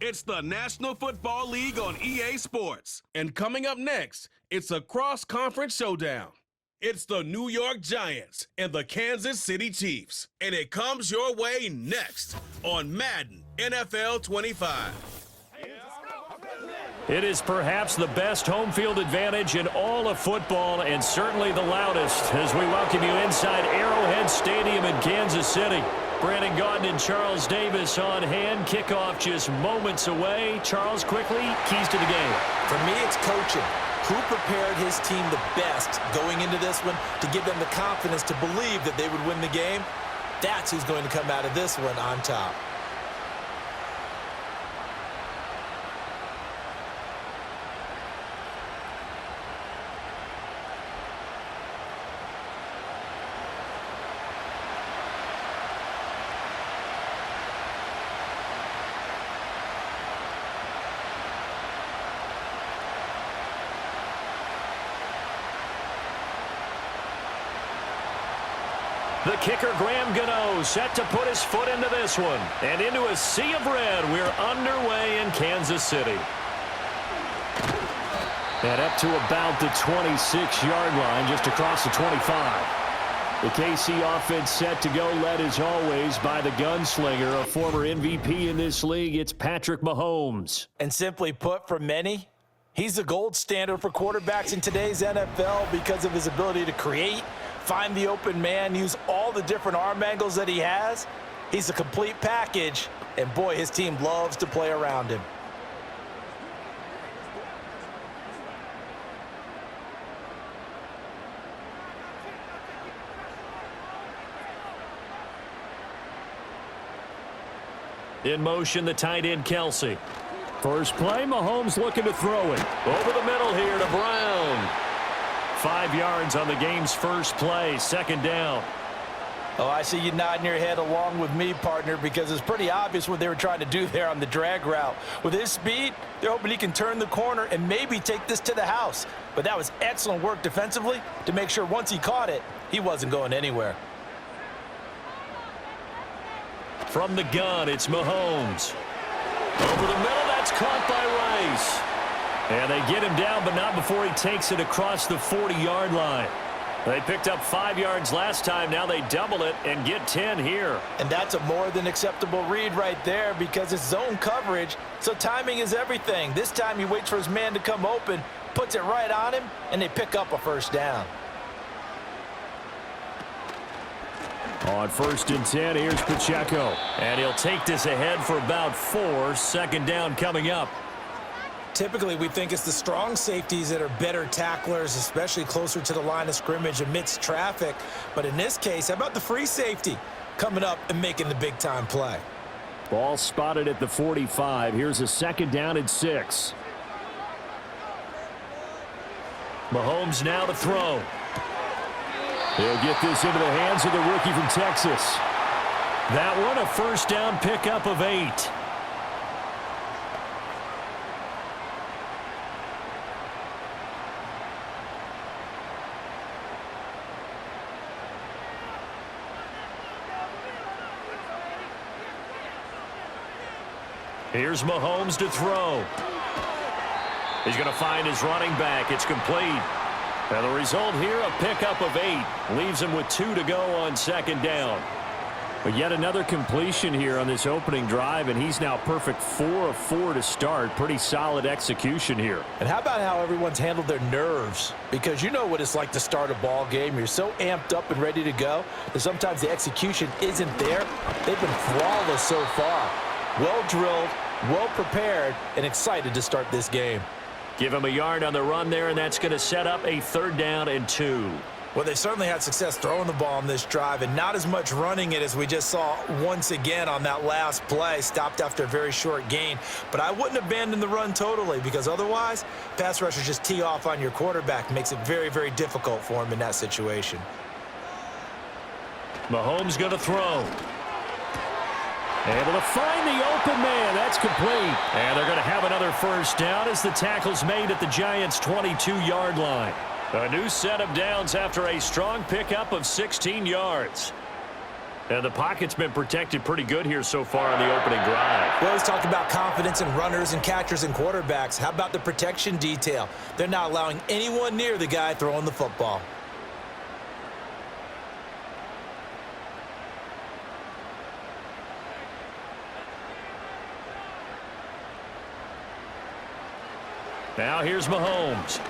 It's the National Football League on EA Sports. And coming up next, it's a cross-conference showdown. It's the New York Giants and the Kansas City Chiefs. And it comes your way next on Madden NFL 25. It is perhaps the best home field advantage in all of football, and certainly the loudest, as we welcome you inside Arrowhead Stadium in Kansas City. Brandon Gaudin and Charles Davis on hand. Kickoff just moments away. Charles, quickly, keys to the game. For me, it's coaching. Who prepared his team the best going into this one to give them the confidence to believe that they would win the game? That's who's going to come out of this one on top. The kicker, Graham Gano, set to put his foot into this one. And into a sea of red, we're underway in Kansas City. And up to about the 26-yard line, just across the 25. The KC offense set to go, led as always by the gunslinger, a former MVP in this league. It's Patrick Mahomes. And simply put, for many, he's the gold standard for quarterbacks in today's NFL because of his ability to create, find the open man, use all the different arm angles that he has. He's a complete package, and boy, his team loves to play around him. In motion, the tight end, Kelsey. First play, Mahomes looking to throw it. Over the middle here to Brown. 5 yards on the game's first play, second down. Oh, I see you nodding your head along with me, partner, because it's pretty obvious what they were trying to do there on the drag route. With his speed, they're hoping he can turn the corner and maybe take this to the house. But that was excellent work defensively to make sure once he caught it, he wasn't going anywhere. From the gun, it's Mahomes. Over the middle, that's caught by Rice. And they get him down, but not before he takes it across the 40-yard line. They picked up 5 yards last time. Now they double it and get 10 here. And that's a more than acceptable read right there because it's zone coverage, so timing is everything. This time he waits for his man to come open, puts it right on him, and they pick up a first down. On 1st and 10, here's Pacheco. And he'll take this ahead for about 4. Second down coming up. Typically, we think it's the strong safeties that are better tacklers, especially closer to the line of scrimmage amidst traffic. But in this case, how about the free safety coming up and making the big-time play? Ball spotted at the 45. Here's a second down and 6. Mahomes now to throw. He'll get this into the hands of the rookie from Texas. That one, a first down pickup of 8. Here's Mahomes to throw. He's going to find his running back. It's complete. And the result here, a pickup of 8. Leaves him with 2 to go on second down. But yet another completion here on this opening drive, and he's now perfect 4 of 4 to start. Pretty solid execution here. And how about how everyone's handled their nerves? Because you know what it's like to start a ball game. You're so amped up and ready to go that sometimes the execution isn't there. They've been flawless so far. Well drilled, well prepared, and excited to start this game. Give him a yard on the run there, and that's going to set up a 3rd down and 2. Well, they certainly had success throwing the ball on this drive and not as much running it as we just saw once again on that last play. Stopped after a very short gain. But I wouldn't abandon the run totally because otherwise, pass rushers just tee off on your quarterback. Makes it very, very difficult for him in that situation. Mahomes going to throw. Able to find the open man. That's complete. And they're going to have another first down as the tackle's made at the Giants' 22-yard line. A new set of downs after a strong pickup of 16 yards. And the pocket's been protected pretty good here so far on the opening drive. We always talk about confidence in runners and catchers and quarterbacks. How about the protection detail? They're not allowing anyone near the guy throwing the football. Now here's Mahomes.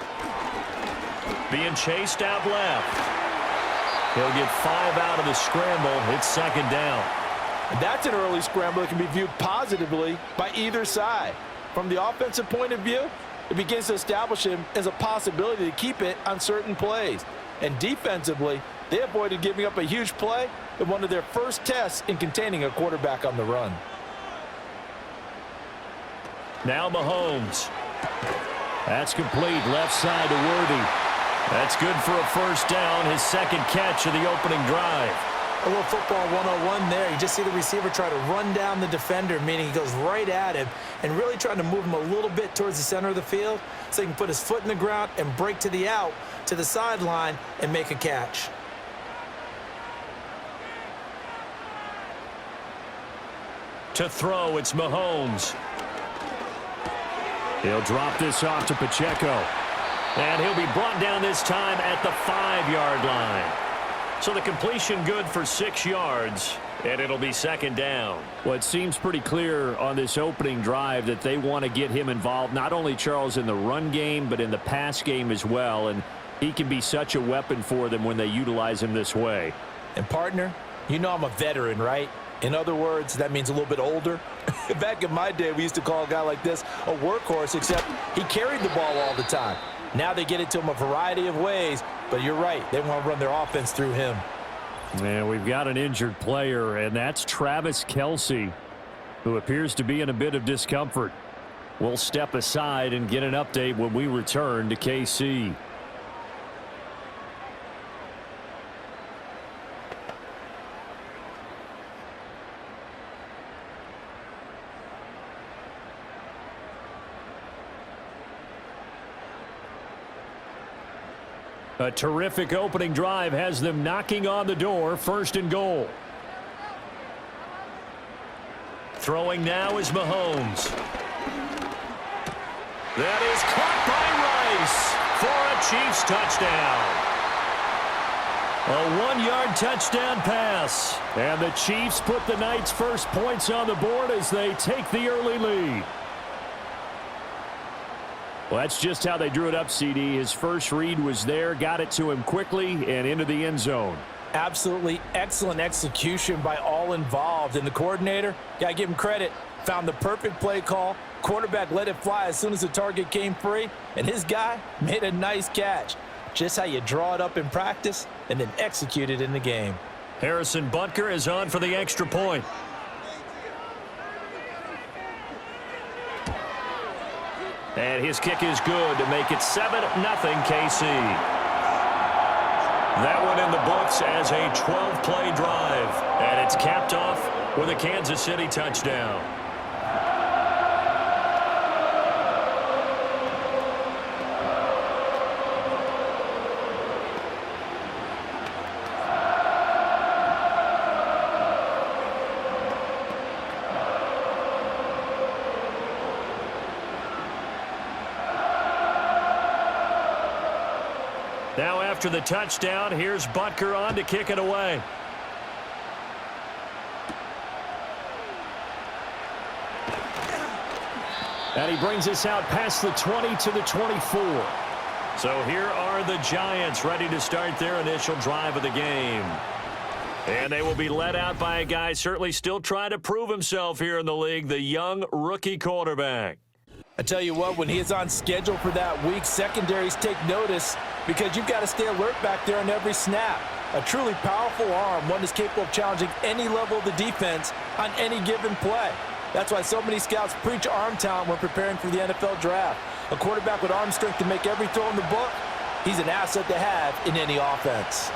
Being chased out left. He'll get 5 out of the scramble. It's second down. That's an early scramble that can be viewed positively by either side. From the offensive point of view, it begins to establish him as a possibility to keep it on certain plays. And defensively, they avoided giving up a huge play in one of their first tests in containing a quarterback on the run. Now Mahomes. That's complete, left side to Worthy. That's good for a first down, his second catch of the opening drive. A little football 101 there. You just see the receiver try to run down the defender, meaning he goes right at him and really trying to move him a little bit towards the center of the field so he can put his foot in the ground and break to the out, to the sideline, and make a catch. To throw, it's Mahomes. He'll drop this off to Pacheco. And he'll be brought down this time at the 5-yard line. So the completion good for 6 yards, and it'll be second down. Well, it seems pretty clear on this opening drive that they want to get him involved, not only, Charles, in the run game, but in the pass game as well. And he can be such a weapon for them when they utilize him this way. And, partner, you know I'm a veteran, right? In other words, that means a little bit older. Back in my day, we used to call a guy like this a workhorse, except he carried the ball all the time. Now they get it to him a variety of ways, but you're right. They want to run their offense through him. And we've got an injured player, and that's Travis Kelce, who appears to be in a bit of discomfort. We'll step aside and get an update when we return to KC. A terrific opening drive has them knocking on the door, first and goal. Throwing now is Mahomes. That is caught by Rice for a Chiefs touchdown. A 1-yard touchdown pass. And the Chiefs put the Knights' first points on the board as they take the early lead. Well, that's just how they drew it up, CD. His first read was there, got it to him quickly, and into the end zone. Absolutely excellent execution by all involved. And the coordinator, got to give him credit, found the perfect play call. Quarterback let it fly as soon as the target came free, and his guy made a nice catch. Just how you draw it up in practice and then execute it in the game. Harrison Butker is on for the extra point. And his kick is good to make it 7-0 KC. That one in the books as a 12-play drive. And it's capped off with a Kansas City touchdown. Now after the touchdown, here's Butker on to kick it away. And he brings us out past the 20 to the 24. So here are the Giants ready to start their initial drive of the game. And they will be led out by a guy certainly still trying to prove himself here in the league, the young rookie quarterback. I tell you what, when he is on schedule for that week, secondaries take notice because you've got to stay alert back there on every snap. A truly powerful arm, one that's capable of challenging any level of the defense on any given play. That's why so many scouts preach arm talent when preparing for the NFL draft. A quarterback with arm strength to make every throw in the book, he's an asset to have in any offense.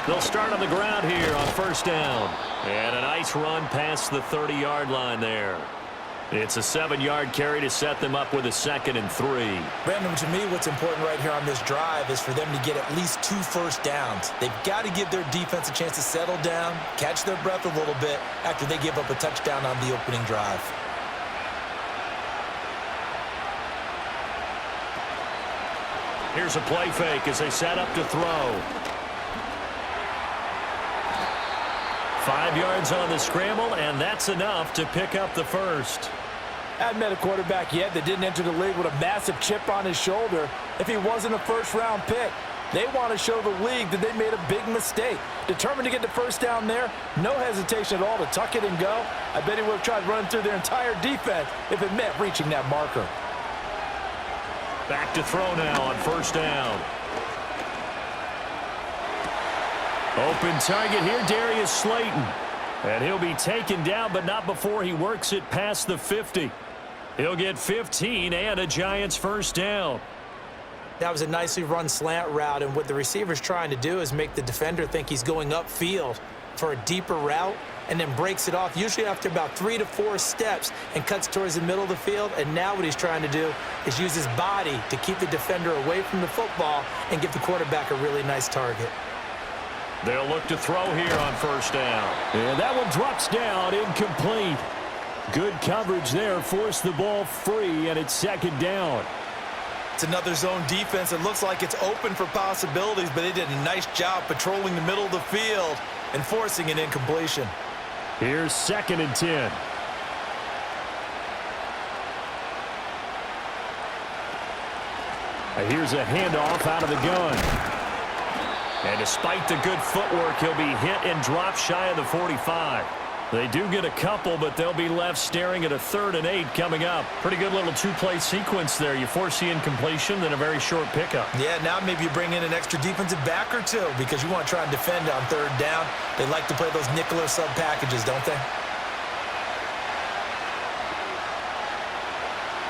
They'll start on the ground here on first down. And a nice run past the 30-yard line there. It's a 7-yard carry to set them up with a 2nd and 3. Brandon, to me, what's important right here on this drive is for them to get at least 2 first downs. They've got to give their defense a chance to settle down, catch their breath a little bit after they give up a touchdown on the opening drive. Here's a play fake as they set up to throw. 5 yards on the scramble, and that's enough to pick up the first. I've met a quarterback yet that didn't enter the league with a massive chip on his shoulder if he wasn't a first-round pick. They want to show the league that they made a big mistake. Determined to get the first down there, no hesitation at all to tuck it and go. I bet he would have tried running through their entire defense if it meant reaching that marker. Back to throw now on first down. Open target here, Darius Slayton. And he'll be taken down, but not before he works it past the 50. He'll get 15 and a Giants first down. That was a nicely run slant route, and what the receiver's trying to do is make the defender think he's going upfield for a deeper route, and then breaks it off, usually after about 3 to 4 steps, and cuts towards the middle of the field. And now what he's trying to do is use his body to keep the defender away from the football and give the quarterback a really nice target. They'll look to throw here on first down. And that one drops down, incomplete. Good coverage there, forced the ball free, and it's 2nd down. It's another zone defense. It looks like it's open for possibilities, but they did a nice job patrolling the middle of the field and forcing an incompletion. Here's 2nd and 10. Here's a handoff out of the gun. And despite the good footwork, he'll be hit and dropped shy of the 45. They do get a couple, but they'll be left staring at a 3rd and 8 coming up. Pretty good little 2-play sequence there. You force the incompletion, then a very short pickup. Yeah, now maybe you bring in an extra defensive back or 2 because you want to try and defend on 3rd down. They like to play those nickel or sub packages, don't they?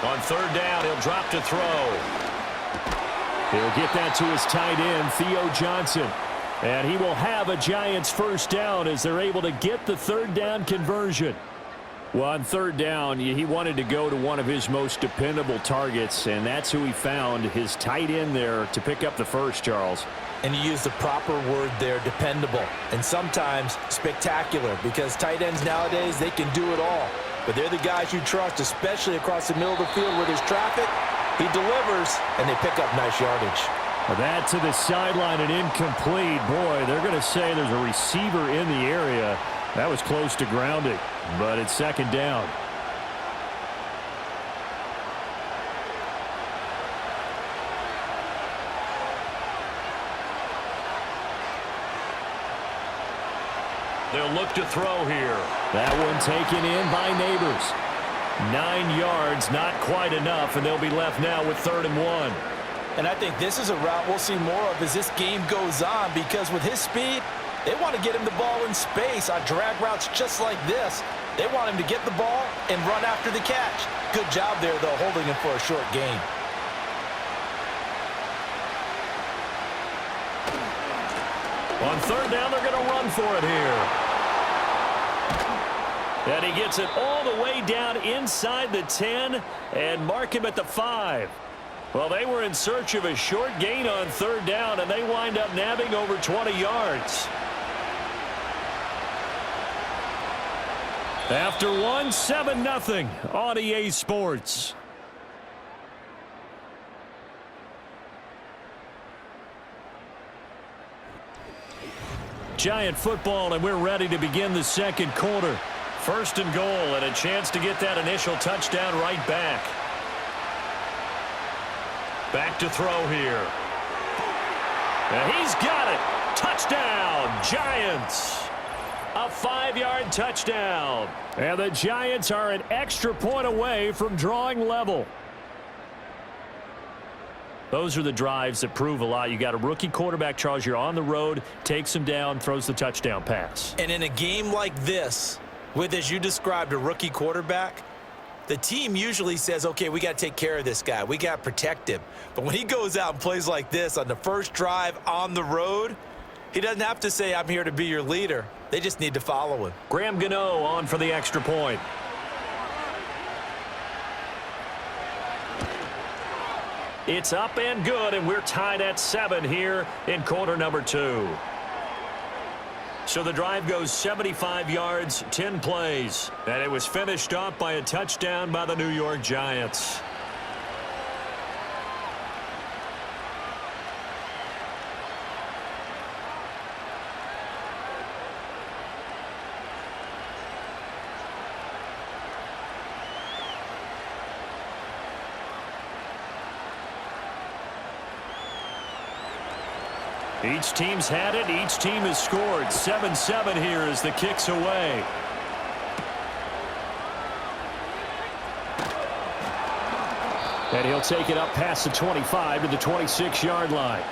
On 3rd down, he'll drop to throw. He'll get that to his tight end, Theo Johnson. And he will have a Giants first down as they're able to get the 3rd down conversion. Well, on 3rd down, he wanted to go to one of his most dependable targets, and that's who he found, his tight end there, to pick up the first, Charles. And you use the proper word there, dependable, and sometimes spectacular, because tight ends nowadays, they can do it all. But they're the guys you trust, especially across the middle of the field where there's traffic. He delivers, and they pick up nice yardage. That to the sideline and incomplete. Boy, they're going to say there's a receiver in the area. That was close to grounding, but it's 2nd down. They'll look to throw here. That one taken in by Neighbors. 9 yards, not quite enough, and they'll be left now with 3rd and 1. And I think this is a route we'll see more of as this game goes on, because with his speed, they want to get him the ball in space on drag routes just like this. They want him to get the ball and run after the catch. Good job there, though, holding him for a short gain. On 3rd down, they're going to run for it here. And he gets it all the way down inside the 10 and mark him at the 5. Well, they were in search of a short gain on 3rd down, and they wind up nabbing over 20 yards. After 1, 7-0 on EA Sports. Giant football, and we're ready to begin the 2nd quarter. 1st and goal, and a chance to get that initial touchdown right back. Back to throw here. And he's got it. Touchdown, Giants. A 5-yard touchdown. And the Giants are an extra point away from drawing level. Those are the drives that prove a lot. You got a rookie quarterback, Charles. You're on the road, takes him down, throws the touchdown pass. And in a game like this, with, as you described, a rookie quarterback, the team usually says, okay, we got to take care of this guy. We got to protect him. But when he goes out and plays like this on the first drive on the road, he doesn't have to say, I'm here to be your leader. They just need to follow him. Graham Gano on for the extra point. It's up and good, and we're tied at 7 here in quarter number 2. So the drive goes 75 yards, 10 plays, and it was finished off by a touchdown by the New York Giants. Each team's had it. Each team has scored. 7-7 here as the kick's away. And he'll take it up past the 25 to the 26-yard line.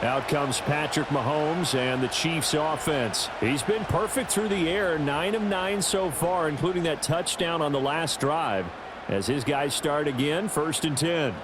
Out comes Patrick Mahomes and the Chiefs offense. He's been perfect through the air, 9 of 9 so far, including that touchdown on the last drive. As his guys start again, 1st and 10.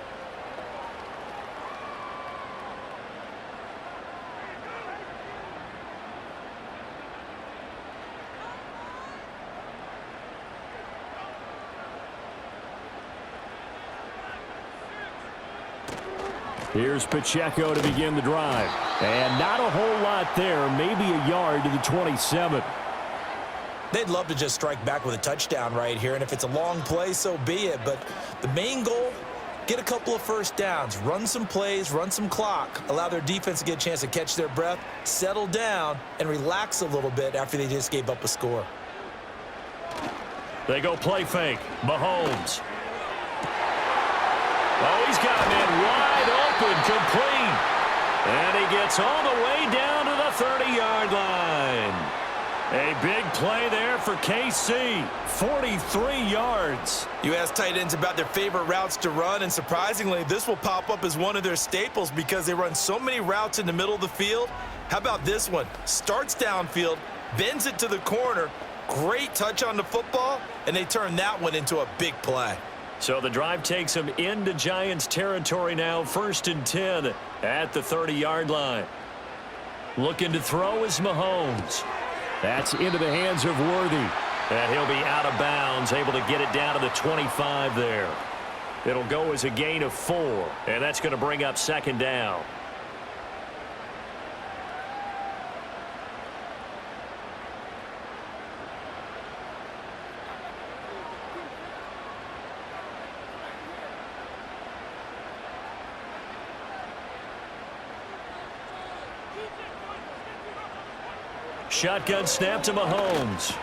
Here's Pacheco to begin the drive. And not a whole lot there, maybe a yard to the 27. They'd love to just strike back with a touchdown right here, and if it's a long play, so be it. But the main goal, get a couple of first downs, run some plays, run some clock, allow their defense to get a chance to catch their breath, settle down, and relax a little bit after they just gave up a score. They go play fake. Mahomes. Oh, he's got him in wide open, complete. And he gets all the way down to the 30-yard line. A big play there for KC. 43 yards. You ask tight ends about their favorite routes to run, and surprisingly, this will pop up as one of their staples because they run so many routes in the middle of the field. How about this one? Starts downfield, bends it to the corner, great touch on the football, and they turn that one into a big play. So the drive takes them into Giants territory now, 1st and 10 at the 30-yard line. Looking to throw is Mahomes. That's into the hands of Worthy. And he'll be out of bounds, able to get it down to the 25 there. It'll go as a gain of 4, and that's going to bring up 2nd down. Shotgun snap to Mahomes.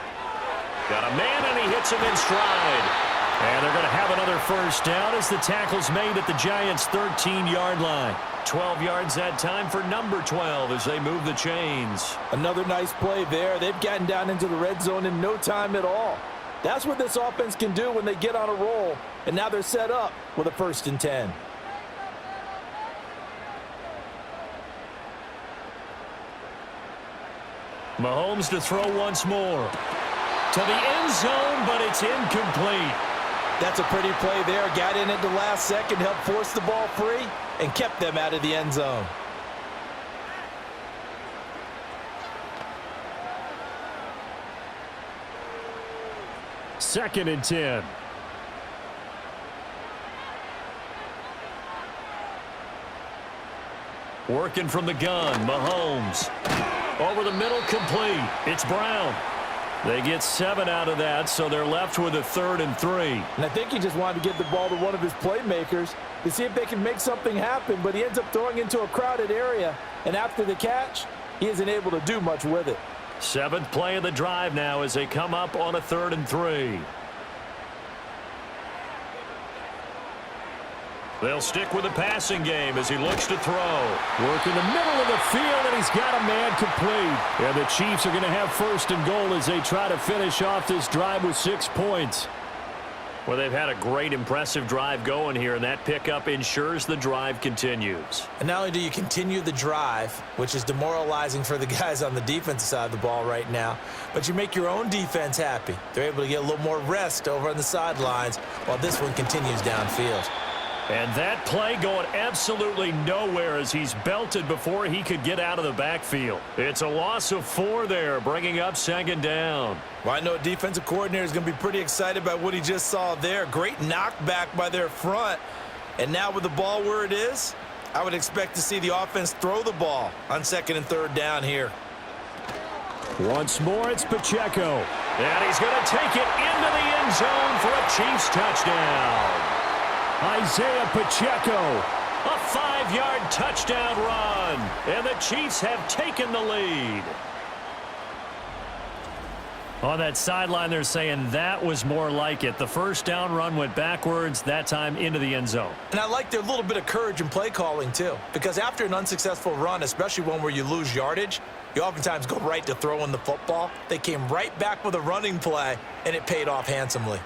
Got a man, and he hits him in stride. And they're going to have another 1st down as the tackle's made at the Giants' 13-yard line. 12 yards that time for number 12 as they move the chains. Another nice play there. They've gotten down into the red zone in no time at all. That's what this offense can do when they get on a roll. And now they're set up with a 1st and 10. Mahomes to throw once more. To the end zone, but it's incomplete. That's a pretty play there. Got in at the last second, helped force the ball free, and kept them out of the end zone. Second and 10. Working from the gun, Mahomes. Over the middle, complete. It's Brown. They get 7 out of that, so they're left with a 3rd and 3. And I think he just wanted to give the ball to one of his playmakers to see if they can make something happen, but he ends up throwing into a crowded area, and after the catch, he isn't able to do much with it. 7th play of the drive now as they come up on a 3rd and 3. They'll stick with the passing game as he looks to throw. Work in the middle of the field, and he's got a man complete. And the Chiefs are going to have 1st and goal as they try to finish off this drive with 6 points. Well, they've had a great, impressive drive going here, and that pickup ensures the drive continues. And not only do you continue the drive, which is demoralizing for the guys on the defensive side of the ball right now, but you make your own defense happy. They're able to get a little more rest over on the sidelines while this one continues downfield. And that play going absolutely nowhere as he's belted before he could get out of the backfield. It's a loss of 4 there, bringing up 2nd down. Well, I know a defensive coordinator is going to be pretty excited about what he just saw there. Great knockback by their front. And now with the ball where it is, I would expect to see the offense throw the ball on 2nd and 3rd down here. Once more, it's Pacheco. And he's going to take it into the end zone for a Chiefs touchdown. Isaiah Pacheco, a 5-yard touchdown run. And the Chiefs have taken the lead. On that sideline, they're saying that was more like it. The first down run went backwards, that time into the end zone. And I like their little bit of courage in play calling, too. Because after an unsuccessful run, especially one where you lose yardage, you oftentimes go right to throwing the football. They came right back with a running play, and it paid off handsomely.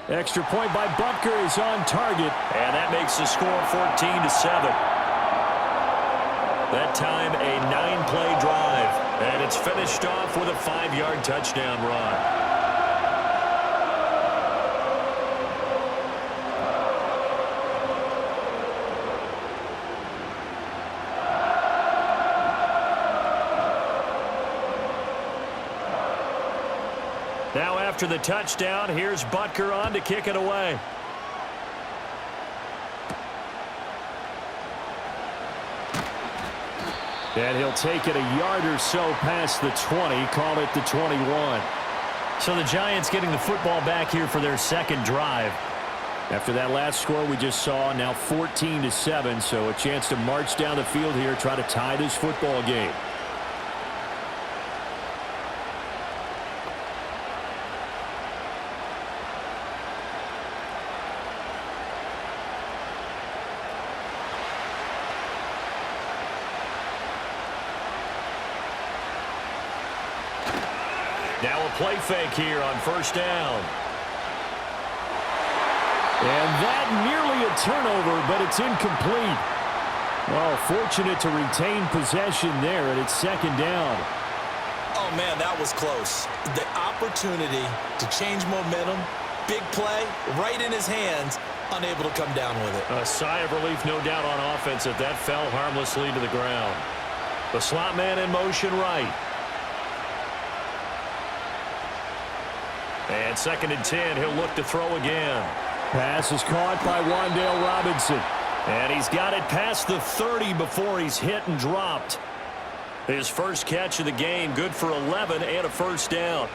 Extra point by Butker is on target. And that makes the score 14-7. That time a 9-play drive. And it's finished off with a 5-yard touchdown run. Now after the touchdown, here's Butker on to kick it away. And he'll take it a yard or so past the 20, call it the 21. So the Giants getting the football back here for their second drive. After that last score we just saw, now 14-7, so a chance to march down the field here, try to tie this football game. Now a play fake here on first down. And that nearly a turnover, but it's incomplete. Well, fortunate to retain possession there, and it's second down. Oh, man, that was close. The opportunity to change momentum, big play, right in his hands, unable to come down with it. A sigh of relief, no doubt, on offense if that fell harmlessly to the ground. The slot man in motion right. And 2nd and 10, he'll look to throw again. Pass is caught by Wan'Dale Robinson. And he's got it past the 30 before he's hit and dropped. His first catch of the game, good for 11 and a first down.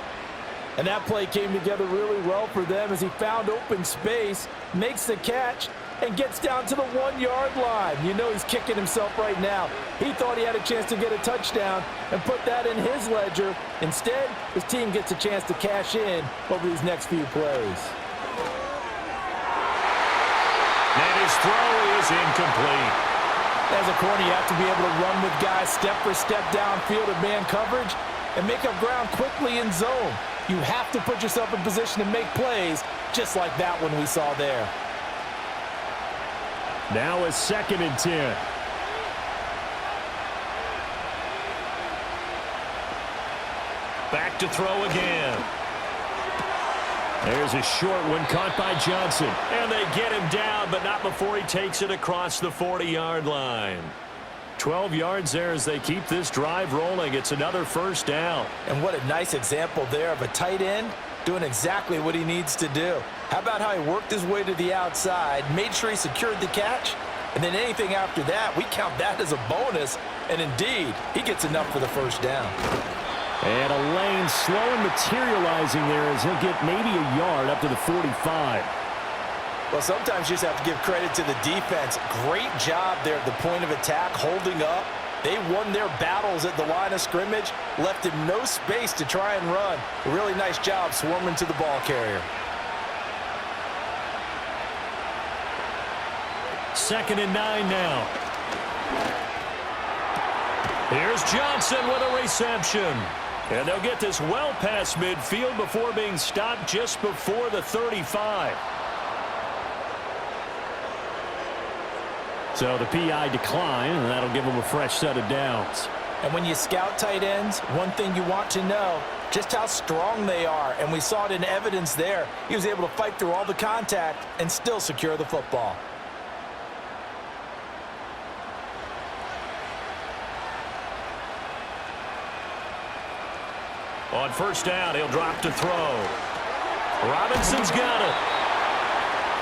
And that play came together really well for them as he found open space, makes the catch, and gets down to the 1-yard line. You know he's kicking himself right now. He thought he had a chance to get a touchdown and put that in his ledger. Instead, his team gets a chance to cash in over these next few plays. And his throw is incomplete. As a corner, you have to be able to run with guys step for step downfield in man coverage and make up ground quickly in zone. You have to put yourself in position to make plays just like that one we saw there. Now a 2nd and 10. Back to throw again. There's a short one caught by Johnson. And they get him down, but not before he takes it across the 40-yard line. 12 yards there as they keep this drive rolling. It's another first down. And what a nice example there of a tight end doing exactly what he needs to do. How about how he worked his way to the outside, made sure he secured the catch, and then anything after that, we count that as a bonus. And indeed, he gets enough for the first down. And a lane slow and materializing there as he'll get maybe a yard up to the 45. Well, sometimes you just have to give credit to the defense. Great job there at the point of attack, holding up. They won their battles at the line of scrimmage, left him no space to try and run. A really nice job swarming to the ball carrier. 2nd and 9 now. Here's Johnson with a reception. And they'll get this well past midfield before being stopped just before the 35. So the PI decline, and that'll give them a fresh set of downs. And when you scout tight ends, one thing you want to know, just how strong they are. And we saw it in evidence there. He was able to fight through all the contact and still secure the football. On first down, he'll drop to throw. Robinson's got it.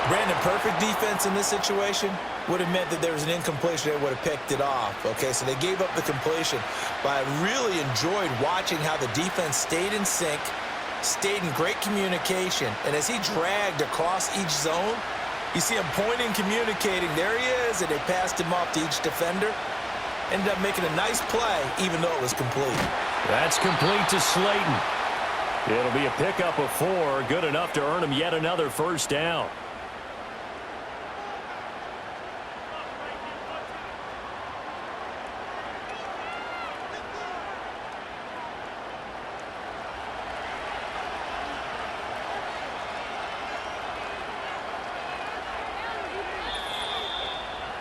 Brandon, perfect defense in this situation would have meant that there was an incompletion. They would have picked it off. Okay, so they gave up the completion. But I really enjoyed watching how the defense stayed in sync, stayed in great communication. And as he dragged across each zone, you see him pointing, communicating. There he is, and they passed him off to each defender. Ended up making a nice play, even though it was complete. That's complete to Slayton. It'll be a pickup of 4, good enough to earn him yet another first down.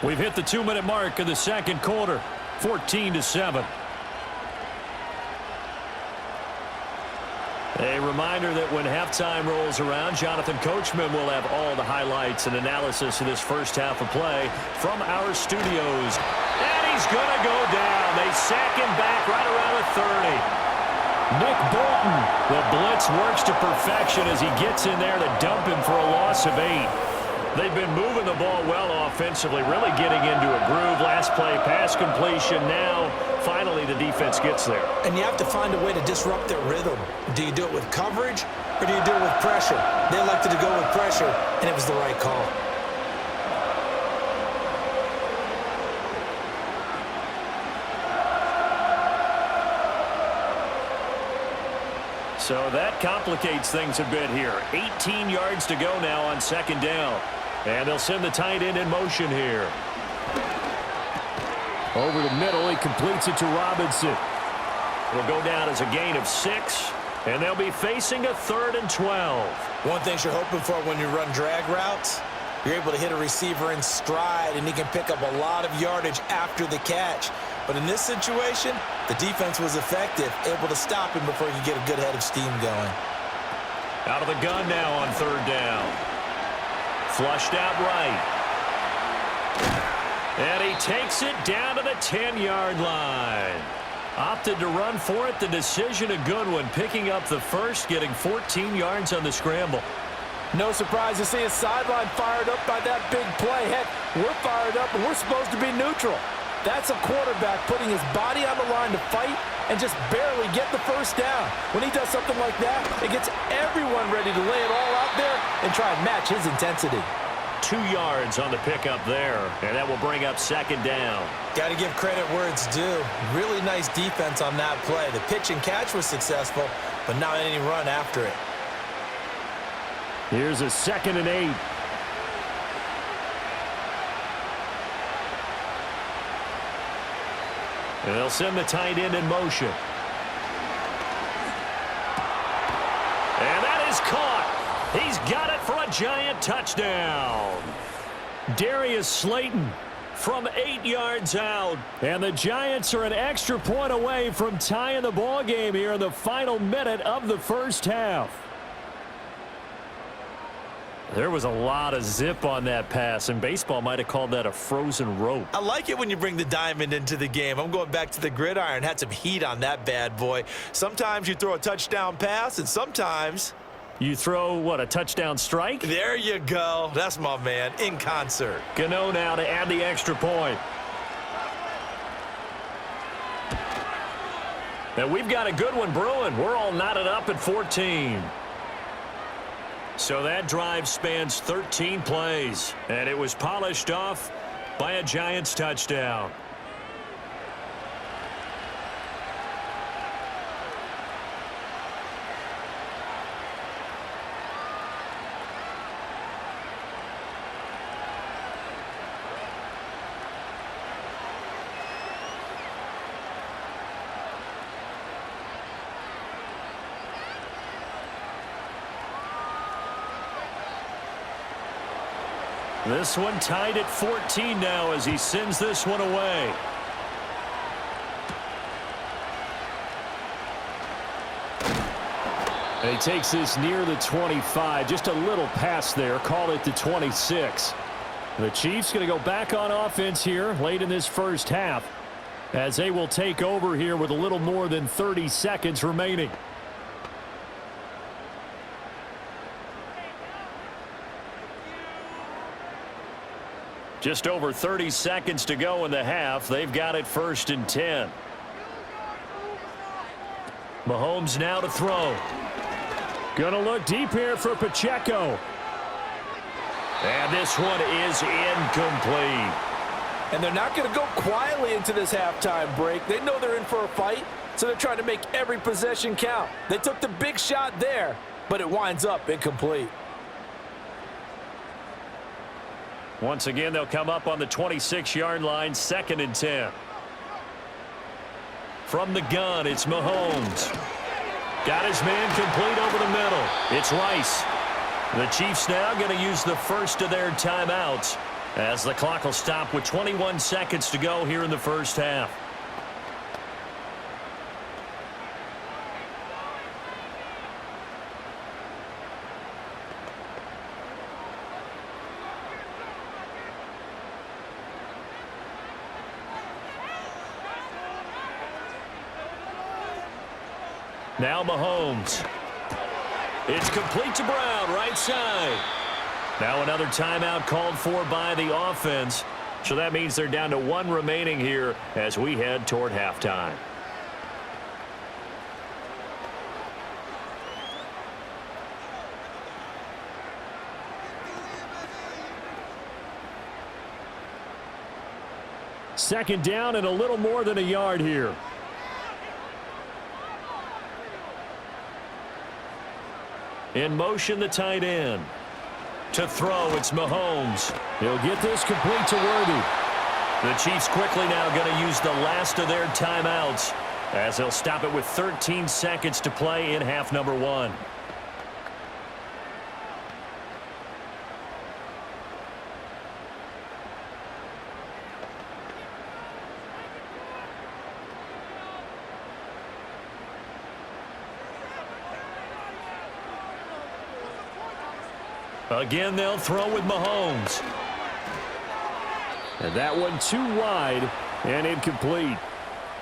We've hit the 2-minute mark of the second quarter, 14-7. A reminder that when halftime rolls around, Jonathan Coachman will have all the highlights and analysis of this first half of play from our studios. And he's going to go down. They sack him back right around the 30. Nick Bolton, the blitz works to perfection as he gets in there to dump him for a loss of 8. They've been moving the ball well offensively, really getting into a groove. Last play, pass completion. Now, finally, the defense gets there. And you have to find a way to disrupt their rhythm. Do you do it with coverage, or do you do it with pressure? They elected to go with pressure, and it was the right call. So that complicates things a bit here. 18 yards to go now on second down. And they'll send the tight end in motion here. Over the middle, he completes it to Robinson. It'll go down as a gain of 6, and they'll be facing a 3rd and 12. One thing you're hoping for when you run drag routes, you're able to hit a receiver in stride, and he can pick up a lot of yardage after the catch. But in this situation, the defense was effective, able to stop him before he could get a good head of steam going. Out of the gun now on 3rd down. Flushed out right. And he takes it down to the 10-yard line. Opted to run for it. The decision a good one. Picking up the first, getting 14 yards on the scramble. No surprise to see a sideline fired up by that big play. Heck, we're fired up, and we're supposed to be neutral. That's a quarterback putting his body on the line to fight and just barely get the first down. When he does something like that, it gets everyone ready to lay it all out there and try and match his intensity. 2 yards on the pickup there, and that will bring up second down. Got to give credit where it's due. Really nice defense on that play. The pitch and catch was successful, but not any run after it. Here's a 2nd and 8. And they'll send the tight end in motion. And that is caught. He's got it for a giant touchdown. Darius Slayton from 8 yards out. And the Giants are an extra point away from tying the ball game here in the final minute of the first half. There was a lot of zip on that pass, and baseball might have called that a frozen rope. I like it when you bring the diamond into the game. I'm going back to the gridiron. Had some heat on that bad boy. Sometimes you throw a touchdown pass, and sometimes you throw, what, a touchdown strike? There you go. That's my man, in concert. Gano now to add the extra point. And we've got a good one brewing. We're all knotted up at 14. So that drive spans 13 plays, and it was polished off by a Giants touchdown. This one tied at 14 now as he sends this one away. And he takes this near the 25. Just a little pass there. Call it the 26. The Chiefs going to go back on offense here late in this first half as they will take over here with a little more than 30 seconds remaining. Just over 30 seconds to go in the half. They've got it 1st and 10. Mahomes now to throw. Gonna look deep here for Pacheco. And this one is incomplete. And they're not going to go quietly into this halftime break. They know they're in for a fight, so they're trying to make every possession count. They took the big shot there, but it winds up incomplete. Once again, they'll come up on the 26-yard line, 2nd and 10. From the gun, it's Mahomes. Got his man complete over the middle. It's Rice. The Chiefs now going to use the first of their timeouts as the clock will stop with 21 seconds to go here in the first half. Now Mahomes. It's complete to Brown, right side. Now another timeout called for by the offense. So that means they're down to 1 remaining here as we head toward halftime. Second down and a little more than a yard here. In motion, the tight end. To throw, it's Mahomes. He'll get this complete to Worthy. The Chiefs quickly now going to use the last of their timeouts as they'll stop it with 13 seconds to play in half number 1. Again, they'll throw with Mahomes. And that one too wide and incomplete.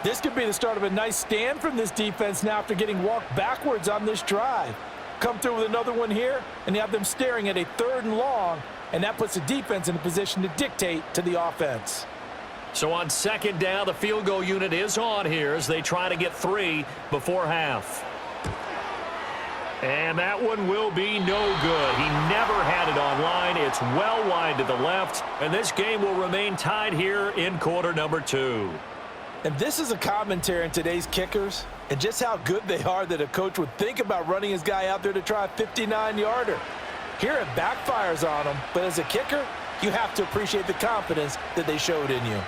This could be the start of a nice stand from this defense now after getting walked backwards on this drive. Come through with another one here, and you have them staring at a 3rd and long, and that puts the defense in a position to dictate to the offense. So on 2nd down, the field goal unit is on here as they try to get 3 before half. And that one will be no good. He never had it on line. It's well wide to the left. And this game will remain tied here in quarter number 2. And this is a commentary on today's kickers and just how good they are that a coach would think about running his guy out there to try a 59-yarder. Here it backfires on him, but as a kicker, you have to appreciate the confidence that they showed in you.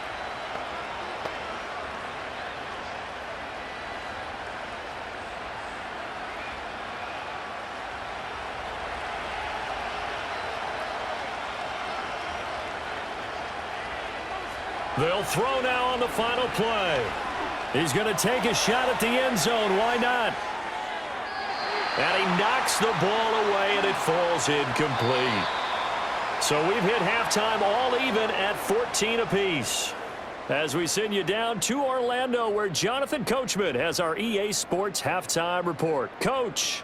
They'll throw now on the final play. He's going to take a shot at the end zone. Why not? And he knocks the ball away, and it falls incomplete. So we've hit halftime all even at 14 apiece. As we send you down to Orlando, where Jonathan Coachman has our EA Sports halftime report. Coach.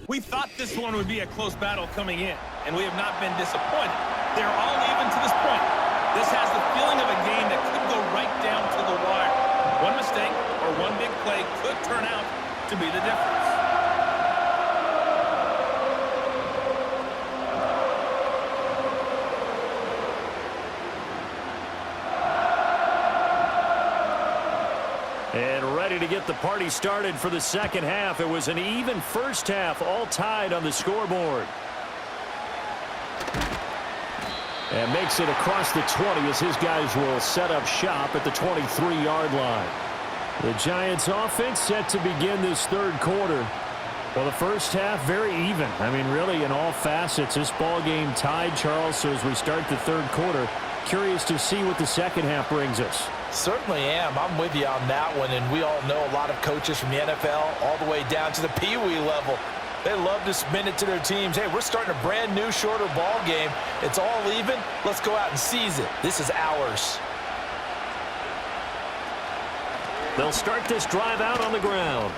We thought this one would be a close battle coming in, and we have not been disappointed. They're all even to this point. This has the feeling of a game that could go right down to the wire. One mistake or one big play could turn out to be the difference. And ready to get the party started for the second half. It was an even first half, all tied on the scoreboard. And makes it across the 20 as his guys will set up shop at the 23-yard line. The Giants offense set to begin this 3rd quarter. Well, the first half very even. I mean, really in all facets, this ball game tied, Charles. So as we start the 3rd quarter, curious to see what the second half brings us. Certainly am. I'm with you on that one, and we all know a lot of coaches from the NFL all the way down to the Pee Wee level. They love to spin it to their teams. Hey, we're starting a brand new, shorter ball game. It's all even. Let's go out and seize it. This is ours. They'll start this drive out on the ground.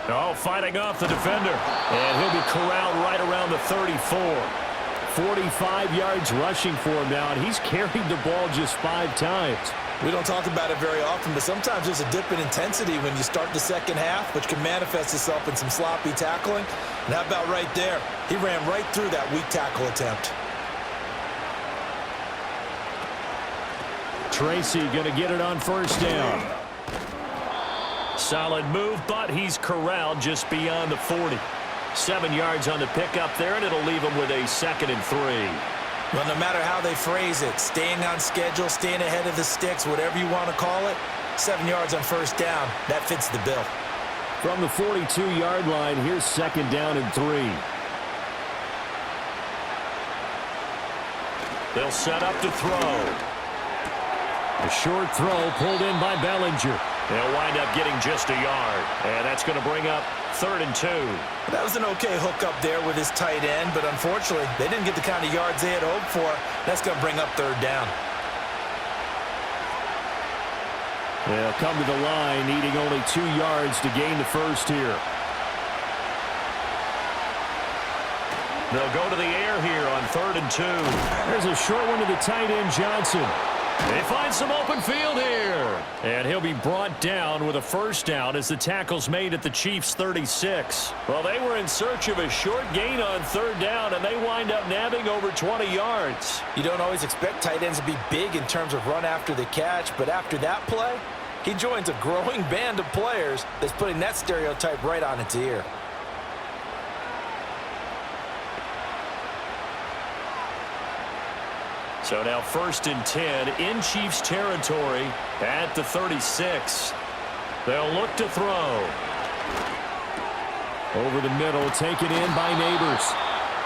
Oh, fighting off the defender. And he'll be corralled right around the 34. 45 yards rushing for him now, and he's carried the ball just 5 times. We don't talk about it very often, but sometimes there's a dip in intensity when you start the second half, which can manifest itself in some sloppy tackling. And how about right there? He ran right through that weak tackle attempt. Tracy going to get it on first down. Solid move, but he's corralled just beyond the 40. 7 yards on the pickup there, and it'll leave him with a 2nd and 3. Well, no matter how they phrase it, staying on schedule, staying ahead of the sticks, whatever you want to call it, 7 yards on first down, that fits the bill. From the 42-yard line, here's 2nd down and 3. They'll set up to throw. A short throw pulled in by Bellinger. They'll wind up getting just a yard, and that's going to bring up 3rd and 2. That was an okay hook up there with his tight end, but unfortunately, they didn't get the kind of yards they had hoped for. That's going to bring up 3rd down. They'll come to the line, needing only 2 yards to gain the first here. They'll go to the air here on 3rd and 2. There's a short one to the tight end, Jaxson. They find some open field here. And he'll be brought down with a first down as the tackle's made at the Chiefs' 36. Well, they were in search of a short gain on 3rd down, and they wind up nabbing over 20 yards. You don't always expect tight ends to be big in terms of run after the catch, but after that play, he joins a growing band of players that's putting that stereotype right on its ear. So now 1st and 10 in Chiefs territory at the 36. They'll look to throw. Over the middle, taken in by Neighbors.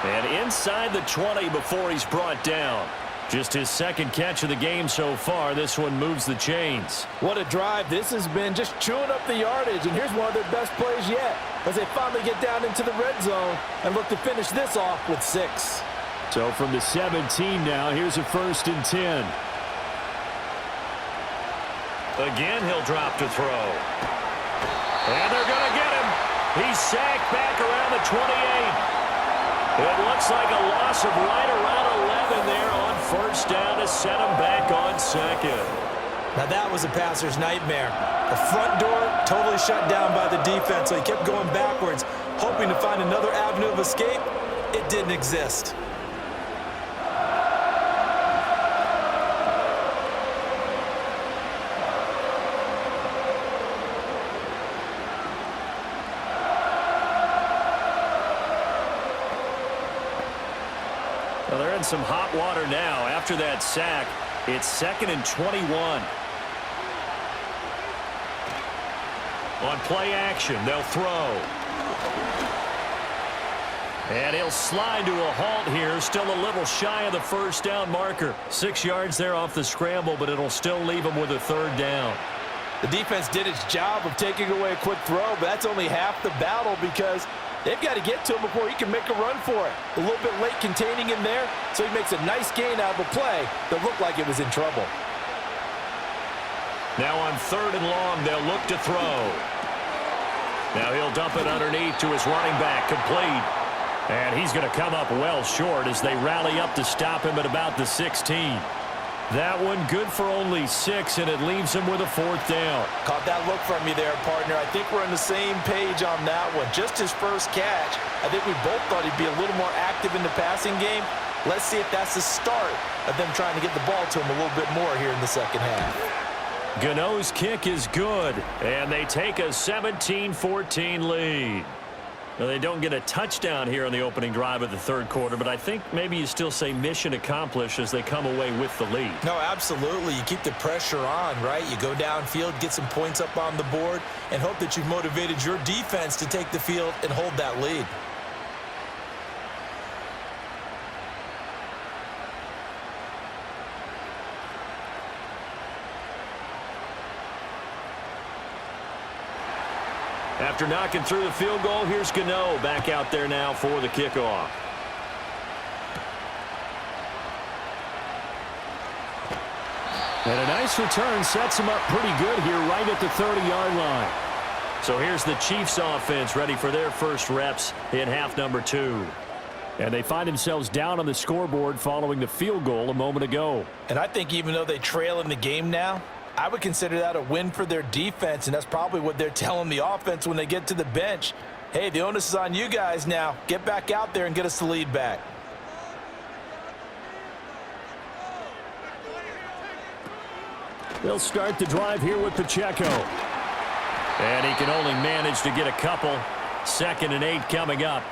And inside the 20 before he's brought down. Just his 2nd catch of the game so far. This one moves the chains. What a drive this has been, just chewing up the yardage. And here's one of their best plays yet as they finally get down into the red zone and look to finish this off with 6. So from the 17 now, here's a 1st and 10. Again, he'll drop to throw. And they're going to get him. He's sacked back around the 28. It looks like a loss of right around 11 there on 1st down to set him back on 2nd. Now that was a passer's nightmare. The front door totally shut down by the defense, so he kept going backwards, hoping to find another avenue of escape. It didn't exist. Well, they're in some hot water now. After that sack, it's 2nd and 21. On play action, they'll throw. And he'll slide to a halt here. Still a little shy of the 1st down marker. 6 yards there off the scramble, but it'll still leave him with a 3rd down. The defense did its job of taking away a quick throw, but that's only half the battle because they've got to get to him before he can make a run for it. A little bit late containing him there, so he makes a nice gain out of a play that looked like it was in trouble. Now on 3rd and long, they'll look to throw. Now he'll dump it underneath to his running back, complete. And he's going to come up well short as they rally up to stop him at about the 16. That one good for only 6, and it leaves him with a 4th down. Caught that look from you there, partner. I think we're on the same page on that one. Just his first catch. I think we both thought he'd be a little more active in the passing game. Let's see if that's the start of them trying to get the ball to him a little bit more here in the second half. Gano's kick is good, and they take a 17-14 lead. Now, they don't get a touchdown here on the opening drive of the 3rd quarter, but I think maybe you still say mission accomplished as they come away with the lead. No, absolutely. You keep the pressure on, right? You go downfield, get some points up on the board, and hope that you've motivated your defense to take the field and hold that lead. After knocking through the field goal, here's Gano back out there now for the kickoff. And a nice return sets him up pretty good here right at the 30-yard line. So here's the Chiefs offense ready for their first reps in half number 2. And they find themselves down on the scoreboard following the field goal a moment ago. And I think even though they trail in the game now, I would consider that a win for their defense, and that's probably what they're telling the offense when they get to the bench. Hey, the onus is on you guys now. Get back out there and get us the lead back. They'll start the drive here with Pacheco. And he can only manage to get a couple. 2nd and 8 coming up.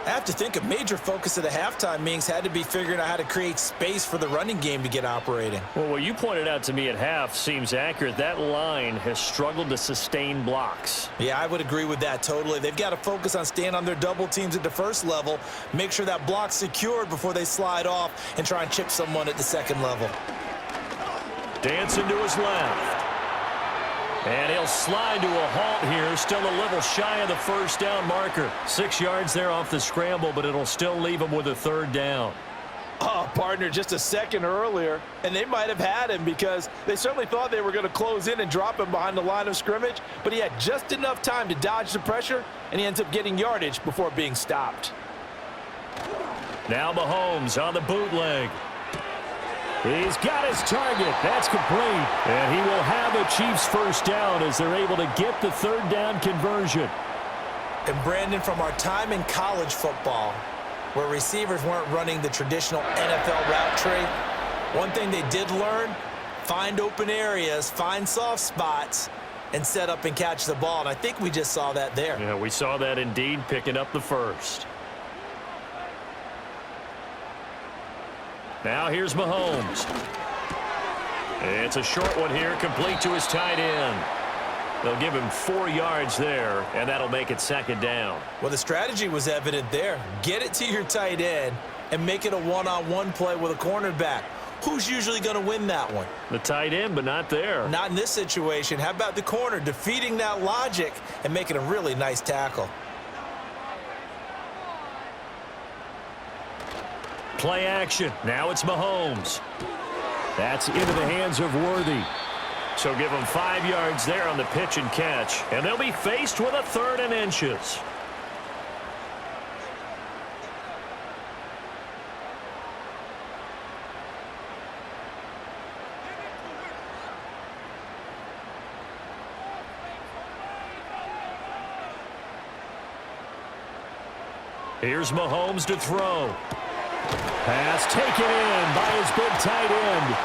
I have to think a major focus of the halftime meetings had to be figuring out how to create space for the running game to get operating. Well, what you pointed out to me at half seems accurate. That line has struggled to sustain blocks. Yeah, I would agree with that totally. They've got to focus on staying on their double teams at the first level, make sure that block's secured before they slide off and try and chip someone at the second level. Dancing to his left. And he'll slide to a halt here. Still a little shy of the first down marker. 6 yards there off the scramble, but it'll still leave him with a 3rd down. Oh, partner, just a second earlier, and they might have had him because they certainly thought they were going to close in and drop him behind the line of scrimmage, but he had just enough time to dodge the pressure, and he ends up getting yardage before being stopped. Now Mahomes on the bootleg. He's got his target. That's complete. And he will have a Chiefs first down as they're able to get the 3rd down conversion. And Brandon, from our time in college football, where receivers weren't running the traditional NFL route tree, one thing they did learn, find open areas, find soft spots, and set up and catch the ball. And I think we just saw that there. Yeah, we saw that indeed, picking up the 1st. Now here's Mahomes. It's a short one here, complete to his tight end. They'll give him 4 yards there, and that'll make it 2nd down. Well, the strategy was evident there. Get it to your tight end and make it a one-on-one play with a cornerback. Who's usually going to win that one? The tight end, but not there. Not in this situation. How about the corner defeating that logic and making a really nice tackle? Play action. Now it's Mahomes. That's into the hands of Worthy. So give them 5 yards there on the pitch and catch. And they'll be faced with a 3rd and inches. Here's Mahomes to throw. Pass taken in by his big tight end.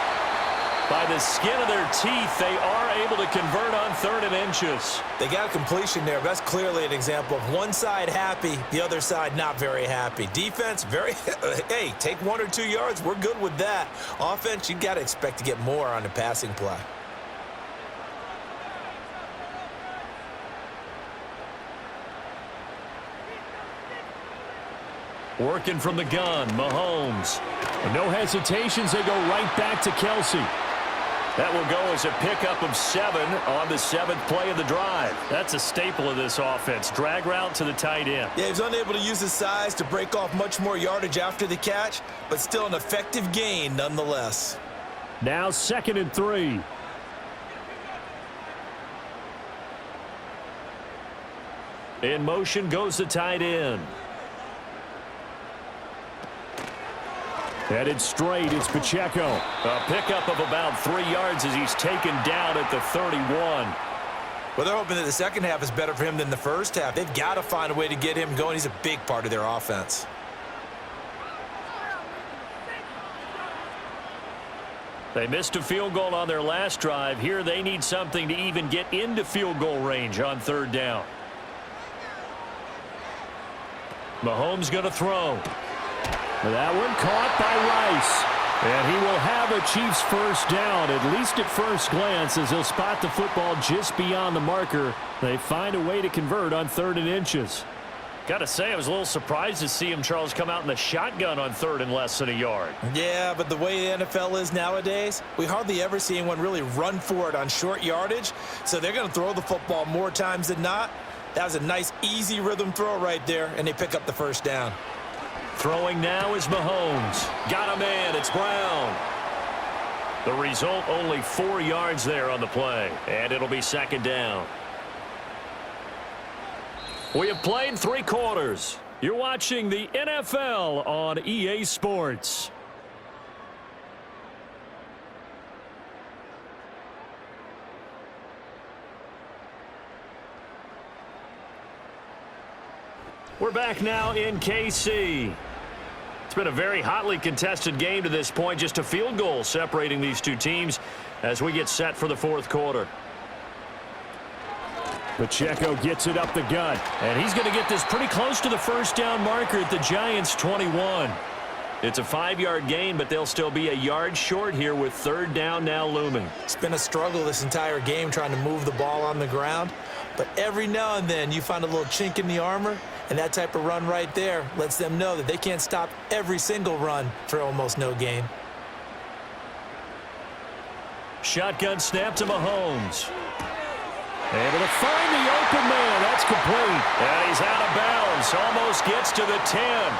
By the skin of their teeth, they are able to convert on 3rd and inches. They got a completion there. That's clearly an example of one side happy, the other side not very happy. Defense, very, hey, take 1 or 2 yards. We're good with that. Offense, you got to expect to get more on the passing play. Working from the gun, Mahomes. No hesitations, they go right back to Kelsey. That will go as a pickup of 7 on the 7th play of the drive. That's a staple of this offense. Drag route to the tight end. Yeah, he's unable to use his size to break off much more yardage after the catch, but still an effective gain nonetheless. Now 2nd and 3. In motion goes the tight end. Headed straight, it's Pacheco. A pickup of about 3 yards as he's taken down at the 31. Well, they're hoping that the second half is better for him than the first half. They've got to find a way to get him going. He's a big part of their offense. They missed a field goal on their last drive. Here they need something to even get into field goal range on 3rd down. Mahomes going to throw. That one caught by Rice. And he will have a Chiefs first down, at least at first glance, as he'll spot the football just beyond the marker. They find a way to convert on 3rd and inches. Got to say, I was a little surprised to see him, Charles, come out in the shotgun on 3rd and less than a yard. Yeah, but the way the NFL is nowadays, we hardly ever see anyone really run for it on short yardage. So they're going to throw the football more times than not. That was a nice, easy rhythm throw right there, and they pick up the first down. Throwing now is Mahomes. Got a man. It's Brown. The result, only 4 yards there on the play, and it'll be second down. We have played 3 quarters. You're watching the NFL on EA Sports. We're back now in KC. It's been a very hotly contested game to this point. Just a field goal separating these two teams as we get set for the 4th quarter. Pacheco gets it up the gut. And he's going to get this pretty close to the first down marker at the Giants' 21. It's a 5-yard gain, but they'll still be a yard short here with 3rd down now looming. It's been a struggle this entire game trying to move the ball on the ground. But every now and then you find a little chink in the armor, and that type of run right there lets them know that they can't stop every single run for almost no gain. Shotgun snap to Mahomes. Able to find the open man. That's complete. And he's out of bounds. Almost gets to the 10.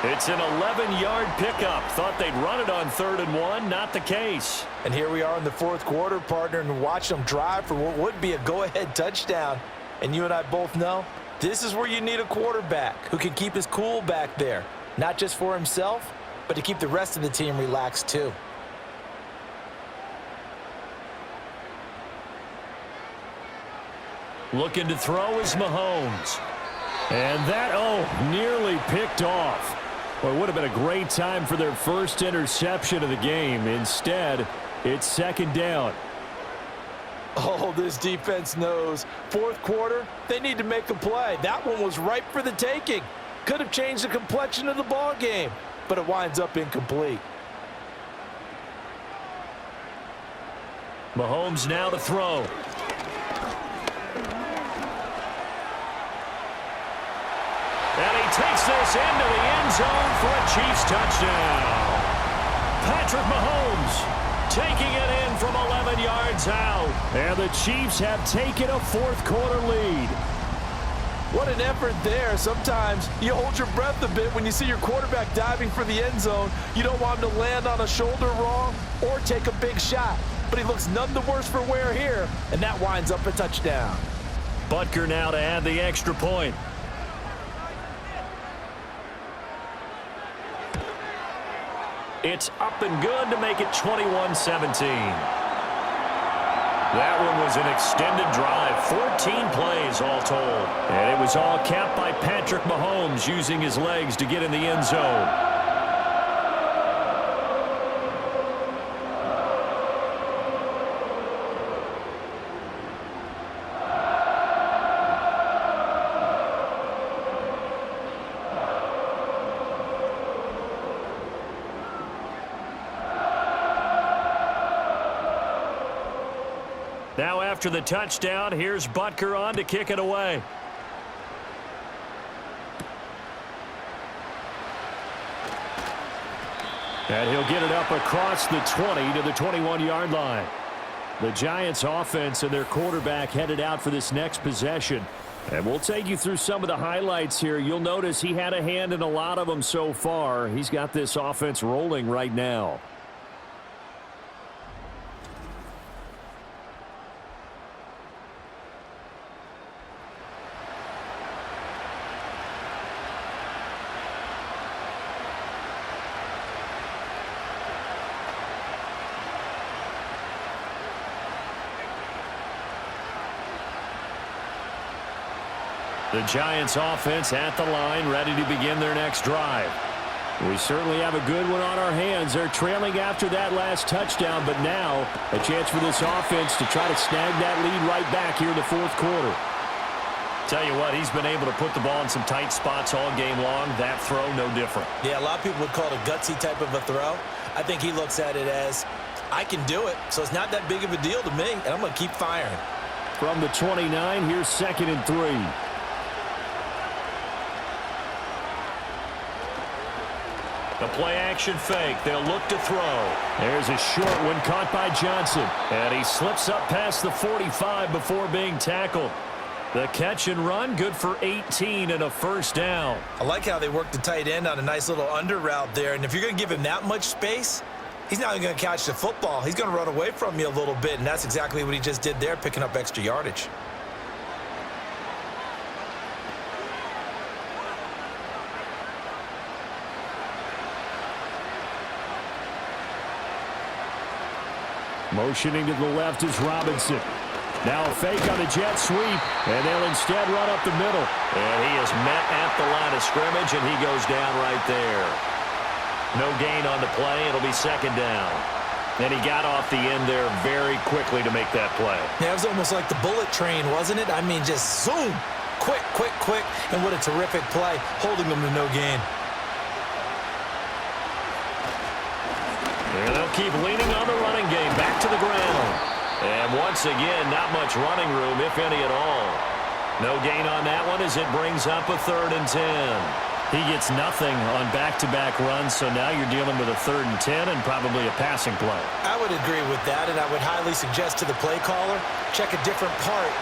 It's an 11-yard pickup. Thought they'd run it on 3rd and 1. Not the case. And here we are in the 4th quarter, partner, and watch them drive for what would be a go-ahead touchdown. And you and I both know this is where you need a quarterback who can keep his cool back there. Not just for himself, but to keep the rest of the team relaxed too. Looking to throw is Mahomes. And that, nearly picked off. Well, it would have been a great time for their first interception of the game. Instead, it's 2nd down. Oh, this defense knows. 4th quarter, they need to make a play. That one was ripe for the taking. Could have changed the complexion of the ball game, but it winds up incomplete. Mahomes now to throw. And he takes this into the end zone for a Chiefs touchdown. Patrick Mahomes taking it in from 11 yards out. And the Chiefs have taken a 4th quarter lead. What an effort there. Sometimes you hold your breath a bit when you see your quarterback diving for the end zone. You don't want him to land on a shoulder wrong or take a big shot. But he looks none the worse for wear here, and that winds up a touchdown. Butker now to add the extra point. It's up and good to make it 21-17. That one was an extended drive, 14 plays all told. And it was all capped by Patrick Mahomes using his legs to get in the end zone. Now after the touchdown, here's Butker on to kick it away. And he'll get it up across the 20 to the 21-yard line. The Giants offense and their quarterback headed out for this next possession. And we'll take you through some of the highlights here. You'll notice he had a hand in a lot of them so far. He's got this offense rolling right now. The Giants offense at the line, ready to begin their next drive. We certainly have a good one on our hands. They're trailing after that last touchdown, but now a chance for this offense to try to snag that lead right back here in the 4th quarter. Tell you what, he's been able to put the ball in some tight spots all game long. That throw, no different. Yeah, a lot of people would call it a gutsy type of a throw. I think he looks at it as, I can do it, so it's not that big of a deal to me, and I'm going to keep firing. From the 29, here's 2nd and 3. The play-action fake. They'll look to throw. There's a short one caught by Johnson. And he slips up past the 45 before being tackled. The catch and run, good for 18 and a 1st down. I like how they worked the tight end on a nice little under route there. And if you're going to give him that much space, He's not even going to catch the football. He's going to run away from you a little bit, and that's exactly what he just did there, picking up extra yardage. Motioning to the left is Robinson. Now a fake on the jet sweep, and they'll instead run up the middle. And he is met at the line of scrimmage, and he goes down right there. No gain on the play. It'll be second down. And he got off the end there very quickly to make that play. Yeah, it was almost like the bullet train, wasn't it? I mean, just zoom. Quick, quick, quick. And what a terrific play, holding them to no gain. And they'll keep leaning on the running game. Back to the ground. And once again, not much running room, if any at all. No gain on that one as it brings up a 3rd and 10. He gets nothing on back-to-back runs, so now you're dealing with a 3rd and 10 and probably a passing play. I would agree with that, and I would highly suggest to the play caller, check a different part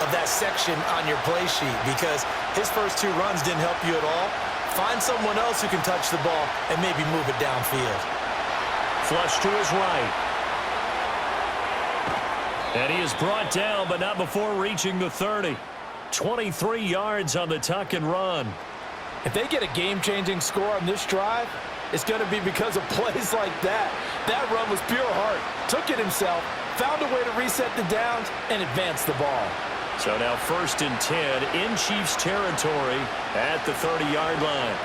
of that section on your play sheet, because his first 2 runs didn't help you at all. Find someone else who can touch the ball and maybe move it downfield. Flush to his right. And he is brought down, but not before reaching the 30. 23 yards on the tuck and run. If they get a game-changing score on this drive, it's going to be because of plays like that. That run was pure heart. Took it himself, found a way to reset the downs, and advance the ball. So now 1st and 10 in Chiefs territory at the 30-yard line.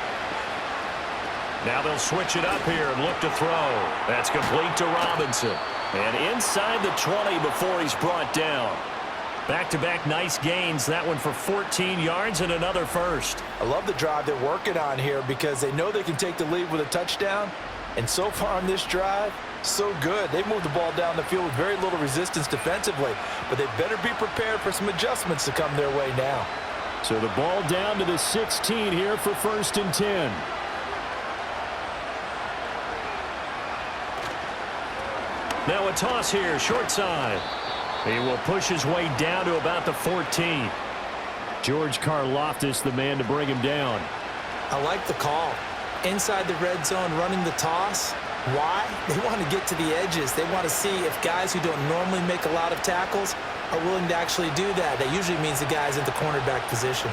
Now they'll switch it up here and look to throw. That's complete to Robinson. And inside the 20 before he's brought down. Back-to-back nice gains. That one for 14 yards and another first. I love the drive they're working on here because they know they can take the lead with a touchdown. And so far on this drive, so good. They moved the ball down the field with very little resistance defensively. But they better be prepared for some adjustments to come their way now. So the ball down to the 16 here for 1st and 10. Now a toss here, short side. He will push his way down to about the 14. George Karlaftis, the man to bring him down. I like the call. Inside the red zone, running the toss. Why? They want to get to the edges. They want to see if guys who don't normally make a lot of tackles are willing to actually do that. That usually means the guy's in the cornerback position.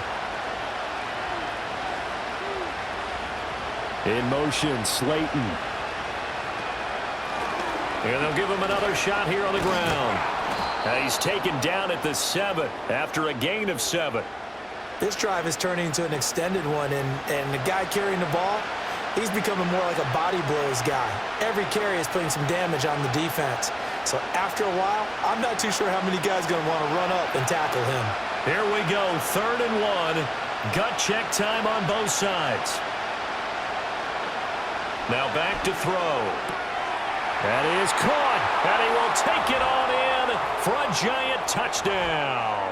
In motion, Slayton. And they'll give him another shot here on the ground. And he's taken down at the 7 after a gain of 7. This drive is turning into an extended one, and the guy carrying the ball, he's becoming more like a body blows guy. Every carry is putting some damage on the defense. So after a while, I'm not too sure how many guys are going to want to run up and tackle him. Here we go, 3rd and 1. Gut check time on both sides. Now back to throw. That is caught, and he will take it on in for a giant touchdown.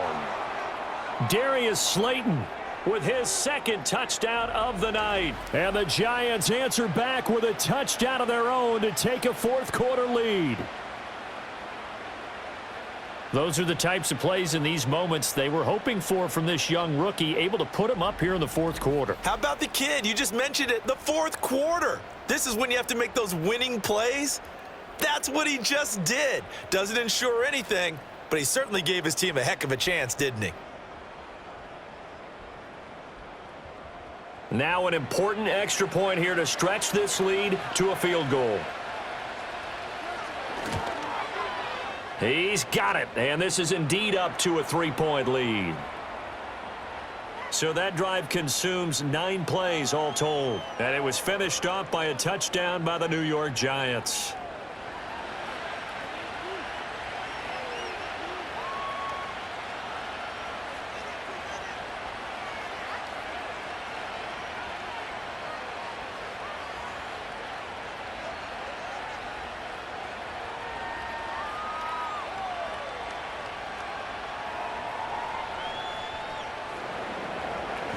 Darius Slayton with his 2nd touchdown of the night. And the Giants answer back with a touchdown of their own to take a 4th quarter lead. Those are the types of plays in these moments they were hoping for from this young rookie, able to put him up here in the 4th quarter. How about the kid? You just mentioned it, the 4th quarter. This is when you have to make those winning plays. That's what he just did. Doesn't ensure anything, but he certainly gave his team a heck of a chance, didn't he? Now an important extra point here to stretch this lead to a field goal. He's got it, and this is indeed up to a 3-point lead. So that drive consumes 9 plays all told, and it was finished off by a touchdown by the New York Giants.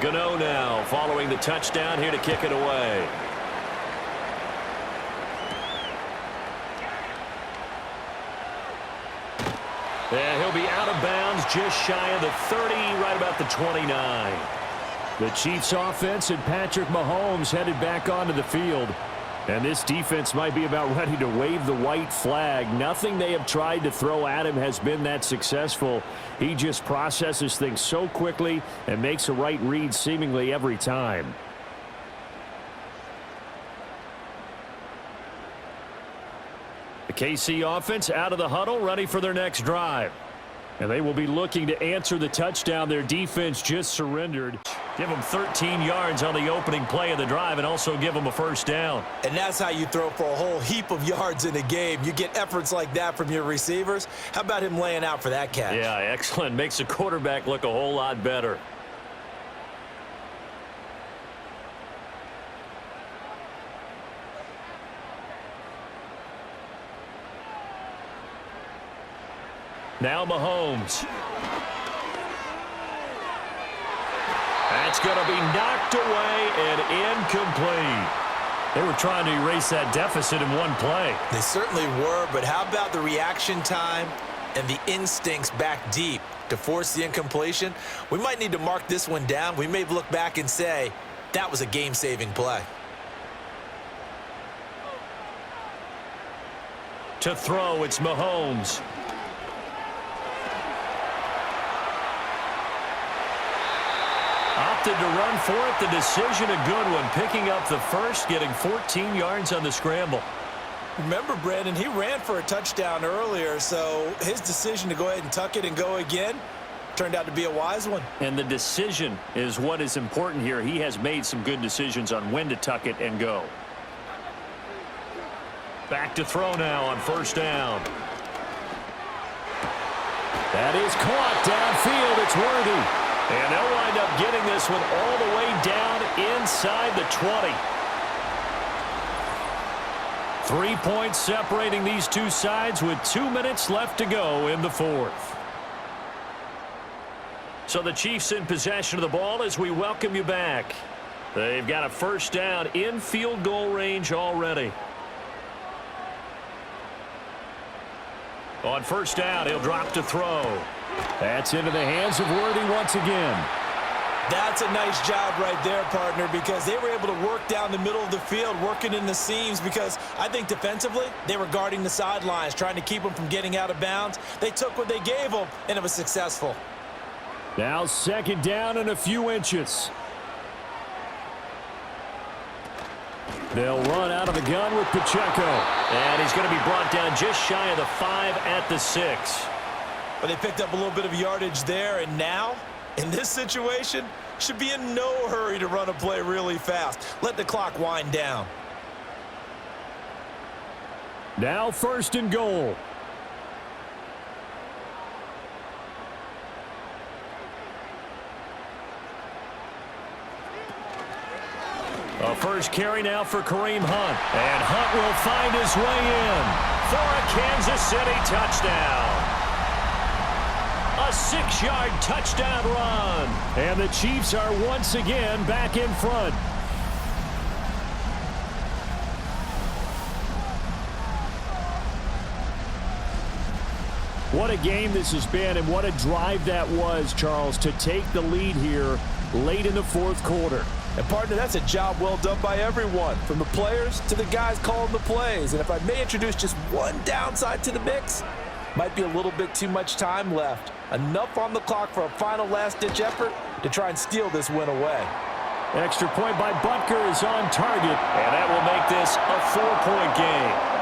Gano now following the touchdown here to kick it away. And he'll be out of bounds just shy of the 30, right about the 29. The Chiefs offense and Patrick Mahomes headed back onto the field. And this defense might be about ready to wave the white flag. Nothing they have tried to throw at him has been that successful. He just processes things so quickly and makes a right read seemingly every time. The KC offense out of the huddle, ready for their next drive. And they will be looking to answer the touchdown their defense just surrendered. Give them 13 yards on the opening play of the drive and also give them a first down. And that's how you throw for a whole heap of yards in a game. You get efforts like that from your receivers. How about him laying out for that catch? Yeah, excellent. Makes the quarterback look a whole lot better. Now Mahomes. That's going to be knocked away and incomplete. They were trying to erase that deficit in one play. They certainly were, but how about the reaction time and the instincts back deep to force the incompletion? We might need to mark this one down. We may look back and say, that was a game-saving play. To throw, it's Mahomes. Opted to run for it. The decision a good one. Picking up the first, getting 14 yards on the scramble. Remember, Brandon, he ran for a touchdown earlier, so his decision to go ahead and tuck it and go again turned out to be a wise one. And the decision is what is important here. He has made some good decisions on when to tuck it and go. Back to throw now on first down. That is caught downfield. It's Worthy. And they'll wind up getting this one all the way down inside the 20. 3 points separating these two sides with 2 minutes left to go in the fourth. So the Chiefs in possession of the ball as we welcome you back. They've got a first down in field goal range already. On first down, he'll drop to throw. That's into the hands of Worthy once again. That's a nice job right there, partner, because they were able to work down the middle of the field, working in the seams, because I think defensively they were guarding the sidelines, trying to keep them from getting out of bounds. They took what they gave them, and it was successful. Now second down and a few inches. They'll run out of the gun with Pacheco. And he's going to be brought down just shy of the 5 at the 6. But they picked up a little bit of yardage there, and now, in this situation, should be in no hurry to run a play really fast. Let the clock wind down. Now first and goal. A first carry now for Kareem Hunt. And Hunt will find his way in for a Kansas City touchdown. A 6-yard touchdown run. And the Chiefs are once again back in front. What a game this has been, and what a drive that was, Charles, to take the lead here late in the fourth quarter. And, partner, that's a job well done by everyone, from the players to the guys calling the plays. And if I may introduce just one downside to the mix, might be a little bit too much time left. Enough on the clock for a final last-ditch effort to try and steal this win away. Extra point by Butker is on target. And that will make this a 4-point game.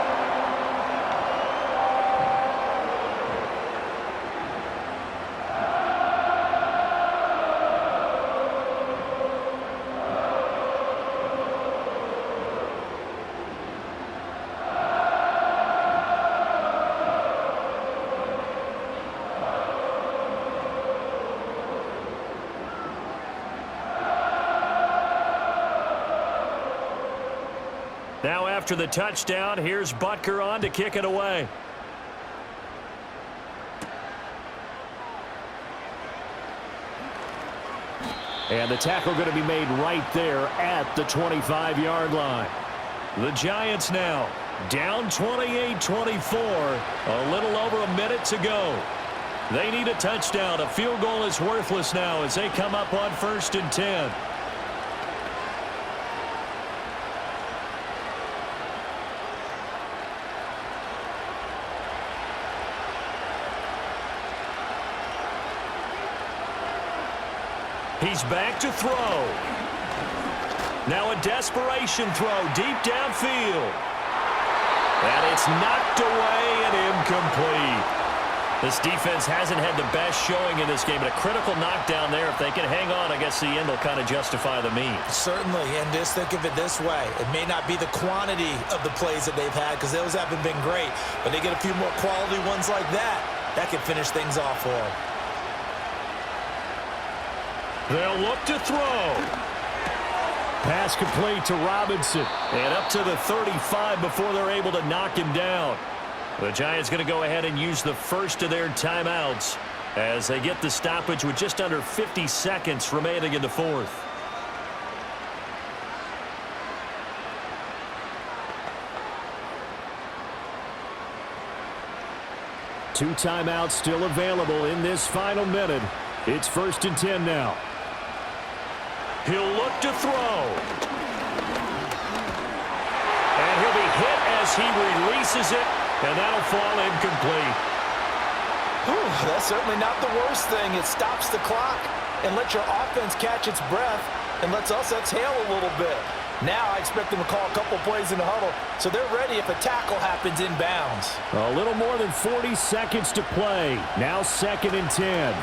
Now after the touchdown, here's Butker on to kick it away. And the tackle going to be made right there at the 25-yard line. The Giants now down 28-24. A little over a minute to go. They need a touchdown. A field goal is worthless now as they come up on 1st and 10. He's back to throw. Now a desperation throw deep downfield. And it's knocked away and incomplete. This defense hasn't had the best showing in this game, but a critical knockdown there. If they can hang on, I guess the end will kind of justify the means. Certainly, and just think of it this way. It may not be the quantity of the plays that they've had because those haven't been great, but they get a few more quality ones like that. That could finish things off for them. They'll look to throw. Pass complete to Robinson. And up to the 35 before they're able to knock him down. The Giants going to go ahead and use the first of their timeouts as they get the stoppage with just under 50 seconds remaining in the fourth. Two timeouts still available in this final minute. It's 1st and 10 now. He'll look to throw. And he'll be hit as he releases it. And that'll fall incomplete. Whew, that's certainly not the worst thing. It stops the clock and lets your offense catch its breath and lets us exhale a little bit. Now I expect them to call a couple plays in the huddle so they're ready if a tackle happens inbounds. A little more than 40 seconds to play. Now 2nd and 10.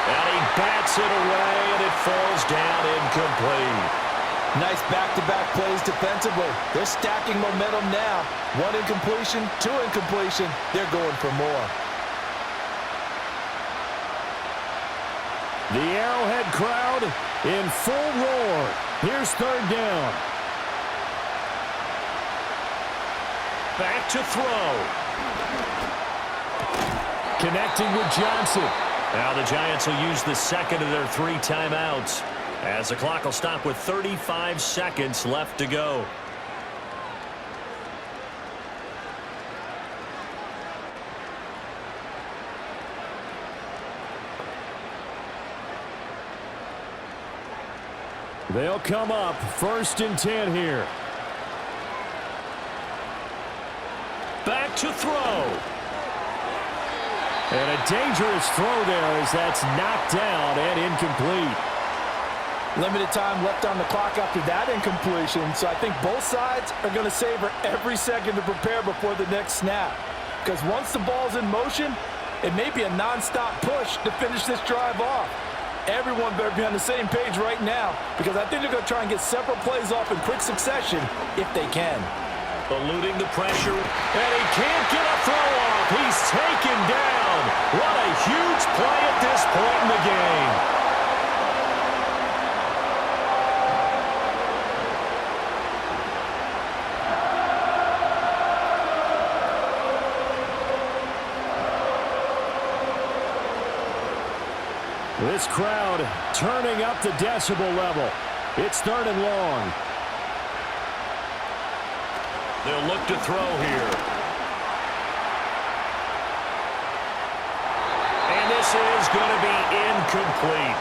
And he bats it away, and it falls down incomplete. Nice back-to-back plays defensively. They're stacking momentum now. 1 incompletion, 2 incompletion. They're going for more. The Arrowhead crowd in full roar. Here's 3rd down. Back to throw. Connecting with Jaxson. Now the Giants will use the second of their 3 timeouts, as the clock will stop with 35 seconds left to go. They'll come up 1st and 10 here. Back to throw. And a dangerous throw there as that's knocked down and incomplete. Limited time left on the clock after that incompletion, so I think both sides are going to savor every second to prepare before the next snap. Because once the ball's in motion, it may be a non-stop push to finish this drive off. Everyone better be on the same page right now because I think they're going to try and get several plays off in quick succession if they can. Eluding the pressure, and he can't get a throw off. He's taken down. What a huge play at this point in the game. This crowd turning up the decibel level. It's 3rd and long. They'll look to throw here. And this is going to be incomplete.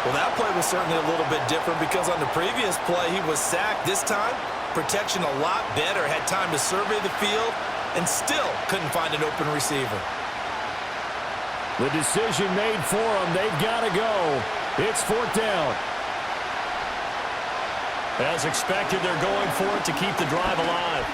Well, that play was certainly a little bit different because on the previous play, he was sacked. This time, protection a lot better. Had time to survey the field and still couldn't find an open receiver. The decision made for them. They've got to go. It's 4th down. As expected, they're going for it to keep the drive alive.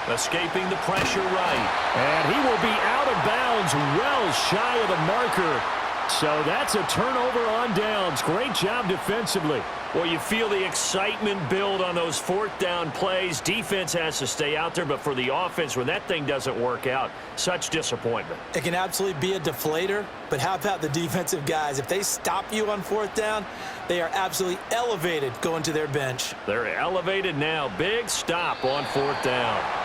Escaping the pressure right. And he will be out of bounds well shy of the marker. So that's a turnover on downs. Great job defensively. Well, you feel the excitement build on those 4th down plays. Defense has to stay out there, but for the offense, when that thing doesn't work out, such disappointment. It can absolutely be a deflator, but how about the defensive guys? If they stop you on 4th down, they are absolutely elevated going to their bench. They're elevated now. Big stop on 4th down.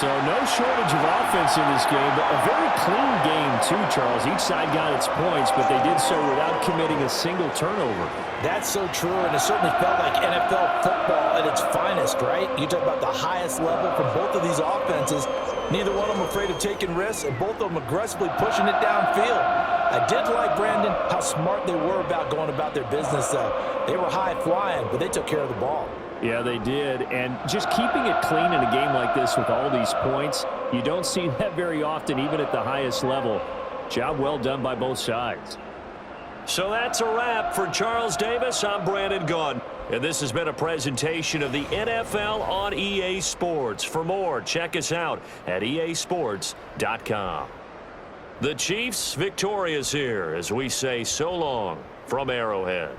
So no shortage of offense in this game, but a very clean game too, Charles. Each side got its points, but they did so without committing a single turnover. That's so true, and it certainly felt like NFL football at its finest, right? You talk about the highest level from both of these offenses. Neither one of them afraid of taking risks, and both of them aggressively pushing it downfield. I did like, Brandon, how smart they were about going about their business, though. They were high flying, but they took care of the ball. Yeah, they did. And just keeping it clean in a game like this with all these points, you don't see that very often, even at the highest level. Job well done by both sides. So that's a wrap. For Charles Davis, I'm Brandon Gaudin. And this has been a presentation of the NFL on EA Sports. For more, check us out at easports.com. The Chiefs victorious here as we say so long from Arrowhead.